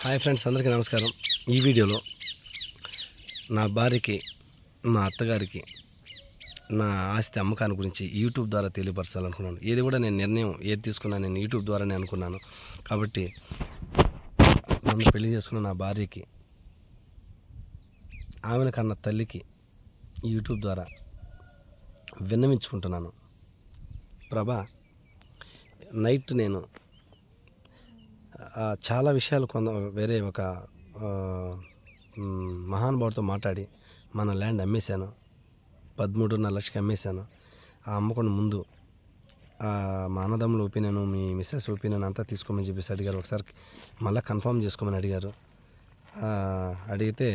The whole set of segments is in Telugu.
హాయ్ ఫ్రెండ్స్, అందరికీ నమస్కారం. ఈ వీడియోలో నా భార్యకి, మా అత్తగారికి నా ఆస్తి అమ్మకాన్ని గురించి యూట్యూబ్ ద్వారా తెలియపరచాలనుకున్నాను. ఏది కూడా నేను నిర్ణయం ఏది తీసుకున్నా నేను యూట్యూబ్ ద్వారానే అనుకున్నాను. కాబట్టి నన్ను పెళ్లి చేసుకున్న నా భార్యకి, ఆమెను కన్న తల్లికి యూట్యూబ్ ద్వారా విన్నవించుకుంటున్నాను. ప్రభా, నైట్ నేను చాలా విషయాలు వేరే ఒక మహానుభావుడితో మాట్లాడి మన ల్యాండ్ అమ్మేశాను. 13.5 లక్షకి అమ్మేశాను. ఆ అమ్మకుండా ముందు మా అన్నదమ్ముల ఒపీనియన్, మీ మిస్సెస్ ఒపీనియన్ అంతా తీసుకోమని చెప్పేసి అడిగారు. ఒకసారి మళ్ళీ కన్ఫర్మ్ చేసుకోమని అడిగారు. అడిగితే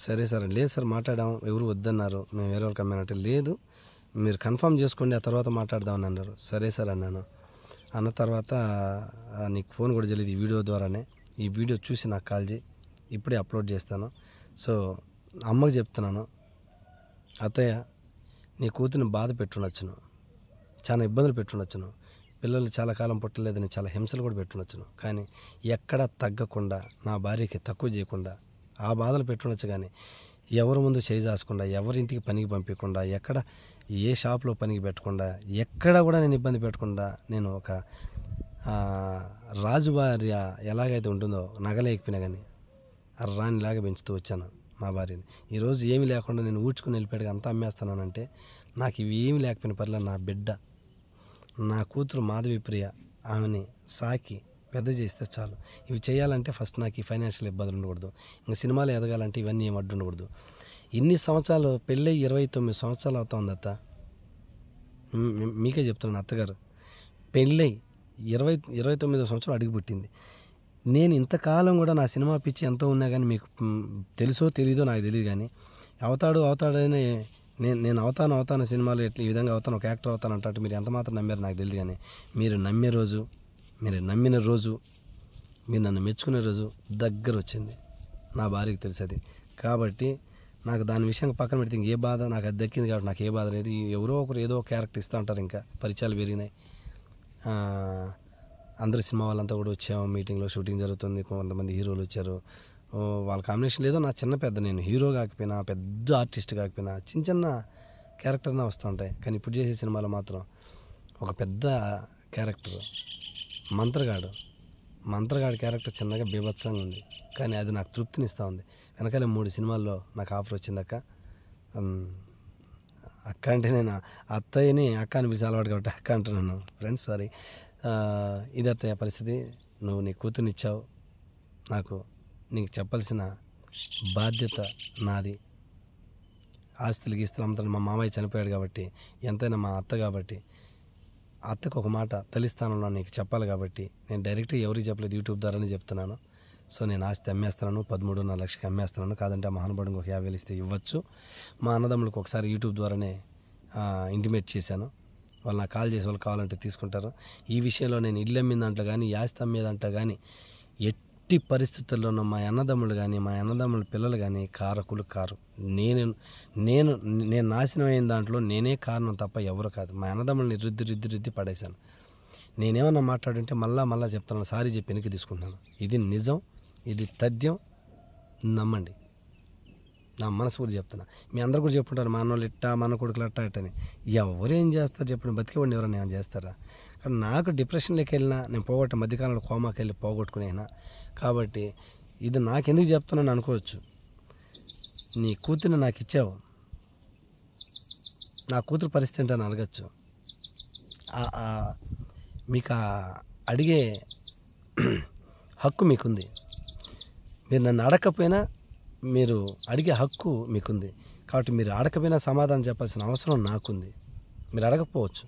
సరే సార్, లేదు సార్ మాట్లాడాం, ఎవరు వద్దన్నారు, మేము వేరే వాళ్ళకి అమ్మానంటే, లేదు మీరు కన్ఫర్మ్ చేసుకోండి, ఆ తర్వాత మాట్లాడదామని అన్నారు. సరే సార్ అన్నాను. అన్న తర్వాత నీకు ఫోన్ కూడా తెలియదు, ఈ వీడియో ద్వారానే. ఈ వీడియో చూసి నాకు కాల్ చేయి, ఇప్పుడే అప్లోడ్ చేస్తాను. సో అమ్మకి చెప్తున్నాను, అత్తయ్య నీ కూతురిని బాధ పెట్టుండొచ్చును, చాలా ఇబ్బందులు పెట్టుండొచ్చును, పిల్లలు చాలా కాలం పుట్టలేదని చాలా హింసలు కూడా పెట్టుండొచ్చును, కానీ ఎక్కడ తగ్గకుండా నా భార్యకి తక్కువ చేయకుండా ఆ బాధలు పెట్టుండొచ్చు. కానీ ఎవరి ముందు చేయి చాచకుండా, ఎవరింటికి పనికి పంపించకుండా, ఎక్కడ ఏ షాప్లో పనికి పెట్టకుండా, ఎక్కడ కూడా నేను ఇబ్బంది పెట్టకుండా, నేను ఒక రాజు భార్య ఎలాగైతే ఉంటుందో నగలేకపోయినా కానీ ఆ రాణిలాగా పెంచుతూ వచ్చాను నా భార్యని. ఈరోజు ఏమీ లేకుండా నేను ఊడ్చుకుని వెళ్ళిపోయాడు అంతా అమ్మేస్తున్నానంటే, నాకు ఇవి ఏమీ లేకపోయిన పర్లేదు, నా బిడ్డ, నా కూతురు మాధవి ప్రియ, ఆమెని సాకి పెద్ద చేస్తే చాలు. ఇవి చేయాలంటే ఫస్ట్ నాకు ఈ ఫైనాన్షియల్ ఇబ్బందులు ఉండకూడదు, ఇంకా సినిమాలు ఎదగాలంటే ఇవన్నీ ఏం అడ్డు ఉండకూడదు. ఇన్ని సంవత్సరాలు, పెళ్ళి 29 సంవత్సరాలు అవుతా ఉంది అత్త. మీకే చెప్తున్నాను అత్తగారు, పెళ్ళై 29 సంవత్సరాలు అడుగుపెట్టింది. నేను ఇంతకాలం కూడా నా సినిమా పిచ్చి ఎంతో ఉన్నా కానీ మీకు తెలుసో తెలీదో నాకు తెలియదు. కానీ అవుతాడని నేను అవుతాను సినిమాలు ఈ విధంగా అవుతాను, ఒక యాక్టర్ అవుతాను అంటే మీరు ఎంత మాత్రం నమ్మారు నాకు తెలియదు. కానీ మీరు నమ్మిన రోజు, మీరు నన్ను మెచ్చుకునే రోజు దగ్గర వచ్చింది. నా భార్యకి తెలిసేది. కాబట్టి నాకు దాని విషయం పక్కన పెడితే ఏ బాధ నాకు అది దక్కింది. కాబట్టి నాకు ఏ బాధ లేదు. ఎవరో ఒకరు ఏదో ఒక క్యారెక్టర్ ఇస్తూ ఉంటారు, ఇంకా పరిచయాలు పెరిగినాయి. అందరు సినిమా వాళ్ళంతా కూడా వచ్చాము, మీటింగ్లో షూటింగ్ జరుగుతుంది, కొంతమంది హీరోలు వచ్చారు. వాళ్ళ కాంబినేషన్ లేదో నా చిన్న పెద్ద, నేను హీరో కాకపోయినా, పెద్ద ఆర్టిస్ట్ కాకపోయినా, చిన్న క్యారెక్టర్నా వస్తూ ఉంటాయి. కానీ ఇప్పుడు చేసే సినిమాలో మాత్రం ఒక పెద్ద క్యారెక్టర్, మంత్రగాడి క్యారెక్టర్ చిన్నగా బీభత్సంగా ఉంది, కానీ అది నాకు తృప్తినిస్తూ ఉంది. వెనకాల 3 సినిమాల్లో నాకు ఆఫర్ వచ్చిందక్క. అక్క అంటే నేను అత్తయ్యని అక్క అని పిలిచి అలవాటు కాబట్టి అక్క అంటున్నాను. Friends sorry. ఇది అత్తయ్య పరిస్థితి. నువ్వు నీ కూతురునిచ్చావు నాకు, నీకు చెప్పాల్సిన బాధ్యత నాది. ఆస్తులు గీస్తులు అమ్ముతాను. మా మామయ్య చనిపోయాడు కాబట్టి, ఎంతైనా మా అత్త కాబట్టి, అత్తకు ఒక మాట తల్లి స్థానంలో నీకు చెప్పాలి కాబట్టి నేను డైరెక్ట్గా ఎవరికి చెప్పలేదు, యూట్యూబ్ ద్వారానే చెప్తున్నాను. సో నేను ఆస్తి అమ్మేస్తున్నాను, 13.5 లక్షకి అమ్మేస్తున్నాను. కాదంటే ఆ మహానుభావుడికి ఒక 50,000 ఇస్తే ఇవ్వచ్చు. మా అన్నదమ్ములకు ఒకసారి యూట్యూబ్ ద్వారానే ఇంటిమేట్ చేశాను. వాళ్ళు నాకు కాల్ చేసి వాళ్ళు కావాలంటే తీసుకుంటారు. ఈ విషయంలో నేను ఇల్లు అమ్మిన దాంట్లో కానీ, ఈ ఆస్తి అమ్మేదంట్లో కానీ ఎట్టి పరిస్థితుల్లోనూ మా అన్నదమ్ములు కానీ, మా అన్నదమ్ముల పిల్లలు కానీ కారకులు కారు. నేను నాశనం అయిన దాంట్లో నేనే కారణం తప్ప ఎవరు కాదు. మా అన్నదమ్ములని రుద్ది పడేశాను. నేనేమన్నా మాట్లాడుంటే మళ్ళా చెప్తాను, సారీ చెప్పి వెనక్కి తీసుకుంటున్నాను. ఇది నిజం, ఇది తథ్యం, నమ్మండి. నా మనస్ఫూర్తి చెప్తున్నా. మీ అందరు కూడా చెప్పుంటారు, మా అన్నోళ్ళు ఇట్టా, మన కొడుకులు అట్టా ఇట్టని. ఎవరేం చేస్తారు చెప్పండి? బతికేవాడిని ఎవరైనా ఏమైనా చేస్తారా? కానీ నాకు డిప్రెషన్లోకి వెళ్ళినా, నేను మధ్యకాలంలో కోమాకి వెళ్ళి పోగొట్టుకునేనా. కాబట్టి ఇది నాకెందుకు చెప్తున్నాను అనుకోవచ్చు. నీ కూతురిని నాకు ఇచ్చావు, నా కూతురు పరిస్థితి ఏంటని అడగచ్చు. మీకు అడిగే హక్కు మీకుంది. మీరు నన్ను అడగకపోయినా మీరు అడిగే హక్కు మీకుంది. కాబట్టి మీరు అడగకపోయినా సమాధానం చెప్పాల్సిన అవసరం నాకుంది. మీరు అడగకపోవచ్చు,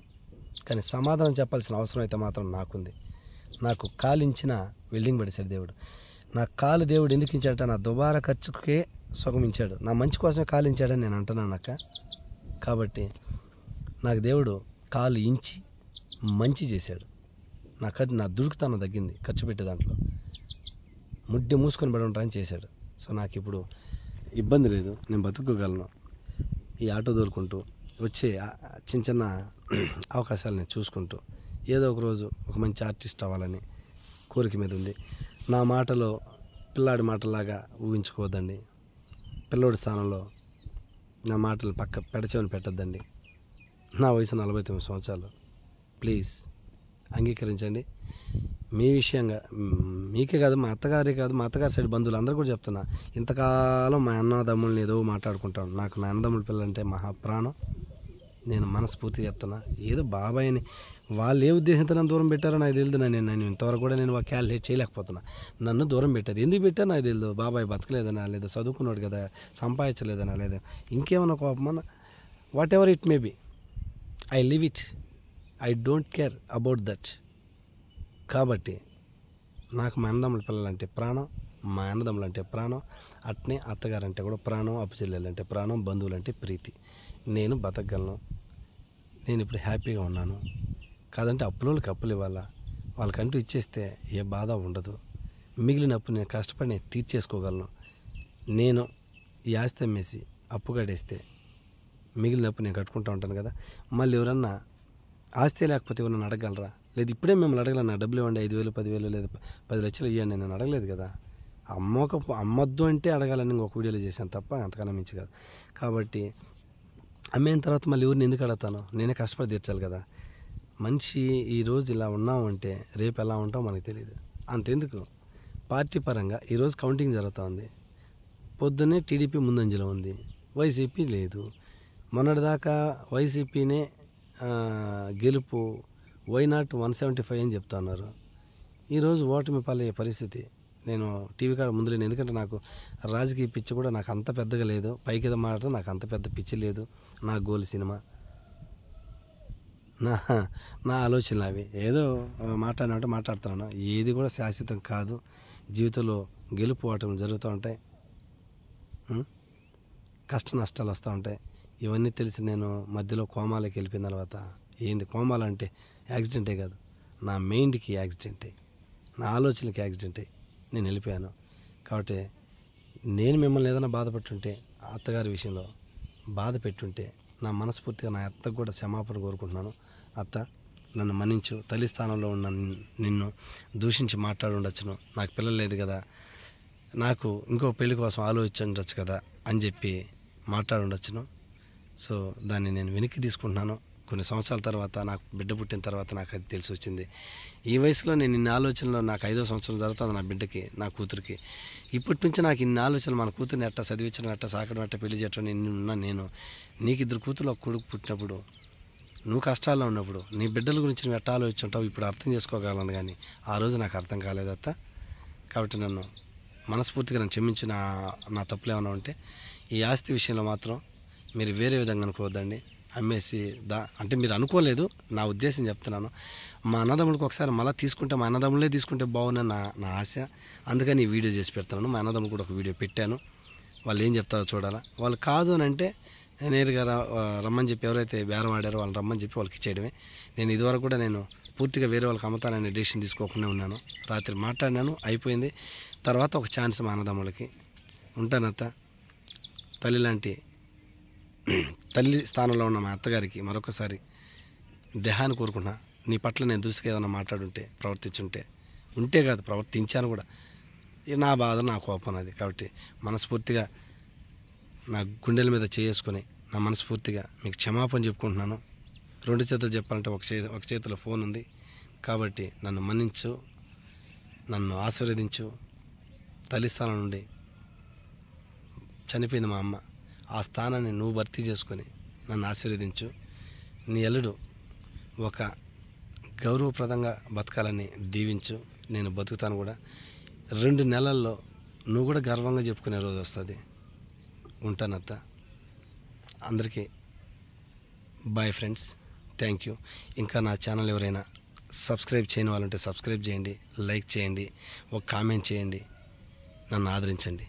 కానీ సమాధానం చెప్పాల్సిన అవసరం అయితే మాత్రం నాకుంది. నాకు కాలించిన వెల్డింగ్ పడేశాడు దేవుడు. నా కాలు దేవుడు ఎందుకు ఇచ్చాడంటే నా దుబారా ఖర్చుకే సుఖం ఇచ్చాడు. నా మంచి కోసమే కాలించాడని నేను అంటున్నాను అక్క. కాబట్టి నాకు దేవుడు కాలు ఇంచి మంచి చేశాడు. నా దుడుకుతనం తగ్గింది, ఖర్చు పెట్టే దాంట్లో ముడ్డి మూసుకొని పడి ఉంటాయని చేశాడు. సో నాకు ఇప్పుడు ఇబ్బంది లేదు, నేను బతుకోగలను. ఈ ఆటో తోలుకుంటూ వచ్చే చిన్న అవకాశాలని చూసుకుంటూ ఏదో ఒక రోజు ఒక మంచి ఆర్టిస్ట్ అవ్వాలని కోరిక మీద ఉంది. నా మాటలో పిల్లాడి మాటలాగా ఊహించుకోవద్దండి. పిల్లోడి స్థానంలో నా మాటలు పక్క పెడచెవిని పెట్టద్దండి. నా వయసు 49 సంవత్సరాలు. ప్లీజ్ అంగీకరించండి. మీ విషయంగా మీకే కాదు, మా అత్తగారే కాదు, మా అత్తగారి సైడ్ బంధువులు అందరూ కూడా చెప్తున్నా, ఇంతకాలం మా అన్నదమ్ముల్ని ఏదో మాట్లాడుకుంటాను. నాకు నా అన్నదమ్ముల పిల్లలంటే మహాప్రాణం. నేను మనస్ఫూర్తిగా చెప్తున్నా. ఏదో బాబాయ్ని వాళ్ళు ఏ ఉద్దేశంతో నన్ను దూరం పెట్టారో నాకు తెలియదు. నేను ఇంతవరకు కూడా నేను క్యాలిక్యులేట్ చేయలేకపోతున్నా. నన్ను దూరం పెట్టారు, ఎందుకు పెట్టారో నాకు తెలియదు. బాబాయ్ బతకలేదనా, లేదా చదువుకున్నాడు కదా సంపాదించలేదనా, లేదా ఇంకేమన్నా కోపమన్నా, whatever it may be, I leave it. I don't care about that. కాబట్టి నాకు మా అన్నదమ్ముల పిల్లలంటే ప్రాణం, మా అన్నదమ్ములంటే ప్రాణం, అట్నే అత్తగారంటే కూడా ప్రాణం, అప్పచెల్లెలంటే ప్రాణం, బంధువులంటే ప్రీతి. నేను బతకగలను. నేను ఇప్పుడు హ్యాపీగా ఉన్నాను. కాదంటే అప్పులోళ్ళకి అప్పులు ఇవ్వాలా, వాళ్ళకంటూ ఇచ్చేస్తే ఏ బాధ ఉండదు. మిగిలినప్పుడు నేను కష్టపడి నేను తీర్చేసుకోగలను. నేను ఈ ఆస్తి అమ్మేసి అప్పు కట్టేస్తే మిగిలినప్పుడు నేను కట్టుకుంటూ ఉంటాను కదా. మళ్ళీ ఎవరన్నా ఆస్తి లేకపోతే ఎవరన్నా అడగలరా? లేదు ఇప్పుడే మిమ్మల్ని అడగలను, డబ్బులు ఇవ్వండి 5,000 10,000 లేదా 10 లక్షలు ఇవ్వండి, నేను అడగలేదు కదా. అమ్మొద్దు అంటే అడగాలని ఇంకొక వీడియోలో చేశాను తప్ప అంతకన్నా మించి కాదు. కాబట్టి అమ్మిన తర్వాత మళ్ళీ ఎవరిని ఎందుకు అడుగుతాను? నేనే కష్టపడి తీర్చాలి కదా. మనిషి ఈరోజు ఇలా ఉన్నామంటే రేపు ఎలా ఉంటామో మనకు తెలియదు. అంతెందుకు, పార్టీ పరంగా ఈరోజు కౌంటింగ్ జరుగుతూ ఉంది. పొద్దున్నే టీడీపీ ముందంజలో ఉంది, వైసీపీ లేదు. మొన్నటిదాకా వైసీపీనే గెలుపు, వైనాట్ 175 అని చెప్తున్నారు. ఈరోజు ఓటమి పాలయ్యే పరిస్థితి. నేను టీవీ కాడ ముందు లేను, ఎందుకంటే నాకు రాజకీయ పిచ్చి కూడా నాకు అంత పెద్దగా లేదు. పైకి మాట నాకు అంత పెద్ద పిచ్చి లేదు. నా గోల్ సినిమా, నా ఆలోచనలు అవి. ఏదో మాట్లాడినట్టు మాట్లాడుతున్నాను. ఏది కూడా శాశ్వతం కాదు. జీవితంలో గెలుపు ఓటమి జరుగుతూ ఉంటాయి, కష్ట నష్టాలు వస్తూ ఉంటాయి. ఇవన్నీ తెలిసి నేను మధ్యలో కోమాలకి వెళ్ళిపోయిన తర్వాత, ఏంది కోమాలంటే యాక్సిడెంటే కాదు, నా మైండ్కి యాక్సిడెంటే, నా ఆలోచనలకి యాక్సిడెంటే నేను వెళ్ళిపోయాను. కాబట్టి నేను మిమ్మల్ని ఏదైనా బాధపెట్టుంటే, అత్తగారి విషయంలో బాధ పెట్టుంటే, నా మనస్ఫూర్తిగా నా అత్తకు కూడా క్షమాపణ కోరుకుంటున్నాను. అత్త, నన్ను మన్నించు. తల్లి స్థానంలో ఉన్న నిన్ను దూషించి మాట్లాడి ఉండొచ్చును. నాకు పిల్లలు లేదు కదా, నాకు ఇంకో పెళ్లి కోసం ఆలోచించవచ్చు కదా అని చెప్పి మాట్లాడి ఉండొచ్చును. సో దాన్ని నేను వెనక్కి తీసుకుంటున్నాను. కొన్ని సంవత్సరాల తర్వాత, నాకు బిడ్డ పుట్టిన తర్వాత నాకు అది తెలిసి వచ్చింది. ఈ వయసులో నేను ఇన్ని ఆలోచనలు, నాకు 5వ సంవత్సరం జరుగుతుంది నా బిడ్డకి, నా కూతురికి. ఇప్పటి నుంచి నాకు ఇన్ని ఆలోచనలు, మన కూతుర్ని ఎట్టా చదివించడం, ఎట్టా సాకడం, ఎట్టా పెళ్లి చేయడం. నేను నీకు 2 కూతురు 1 కొడుకు పుట్టినప్పుడు, నువ్వు కష్టాల్లో ఉన్నప్పుడు నీ బిడ్డల గురించి నువ్వు ఎట్టా ఆలోచించుంటావు ఇప్పుడు అర్థం చేసుకోగలను. కానీ ఆ రోజు నాకు అర్థం కాలేదత్త. కాబట్టి నన్ను మనస్ఫూర్తిగా నన్ను క్షమించి, నా తప్పులు ఏమైనా ఉంటే ఈ ఆస్తి విషయంలో మాత్రం మీరు వేరే విధంగా అనుకోవద్దండి. అమ్మేసి అంటే మీరు అనుకోలేదు, నా ఉద్దేశం చెప్తున్నాను. మా అన్నదమ్ములకు ఒకసారి మళ్ళీ తీసుకుంటే, మా అన్నదమ్ములే తీసుకుంటే బాగుందని నా ఆశ. అందుకని ఈ వీడియో చేసి పెడతాను. మా అన్నదమ్ములు కూడా ఒక వీడియో పెట్టాను, వాళ్ళు ఏం చెప్తారో చూడాలా. వాళ్ళు కాదు అని అంటే నేరుగా రమ్మని చెప్పి, ఎవరైతే బేరం ఆడారో వాళ్ళని రమ్మని చెప్పి వాళ్ళకి ఇచ్చేయడమే. నేను ఇదివరకు కూడా నేను పూర్తిగా వేరే వాళ్ళకి అమ్ముతాననే డెసిషన్ తీసుకోకుండా ఉన్నాను. రాత్రి మాట్లాడినాను, అయిపోయింది. తర్వాత ఒక ఛాన్స్ మా అన్నదమ్ములకి. ఉంటానత్త. తల్లి స్థానంలో ఉన్న మా అత్తగారికి మరొకసారి దేహాన్ని కోరుకుంటున్నా. నీ పట్ల నేను దూసుగా ఏదైనా మాట్లాడుంటే, ఉంటే కాదు ప్రవర్తించాను కూడా. నా బాధ, నా కోపం అది. కాబట్టి మనస్ఫూర్తిగా నా గుండెల మీద చేసుకొని నా మనస్ఫూర్తిగా మీకు క్షమాపణ చెప్పుకుంటున్నాను. 2 చేతులు చెప్పాలంటే ఒక చేతిలో ఫోన్ ఉంది. కాబట్టి నన్ను మన్నించు, నన్ను ఆశీర్వదించు. తల్లి స్థానం నుండి చనిపోయింది మా అమ్మ, ఆ స్థానాన్ని నువ్వు భర్తీ చేసుకొని నన్ను ఆశీర్వదించు. నీ అల్లుడు ఒక గౌరవప్రదంగా బతకాలని దీవించు. నేను బతుకుతాను కూడా. 2 నెలల్లో నువ్వు కూడా గర్వంగా చెప్పుకునే రోజు వస్తుంది. ఉంటానత్త. అందరికీ బాయ్ ఫ్రెండ్స్, థ్యాంక్ యూ. ఇంకా నా ఛానల్ ఎవరైనా సబ్స్క్రైబ్ చేయని వాళ్ళంటే సబ్స్క్రైబ్ చేయండి, లైక్ చేయండి, ఒక కామెంట్ చేయండి, నన్ను ఆదరించండి.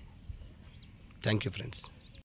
Thank you friends.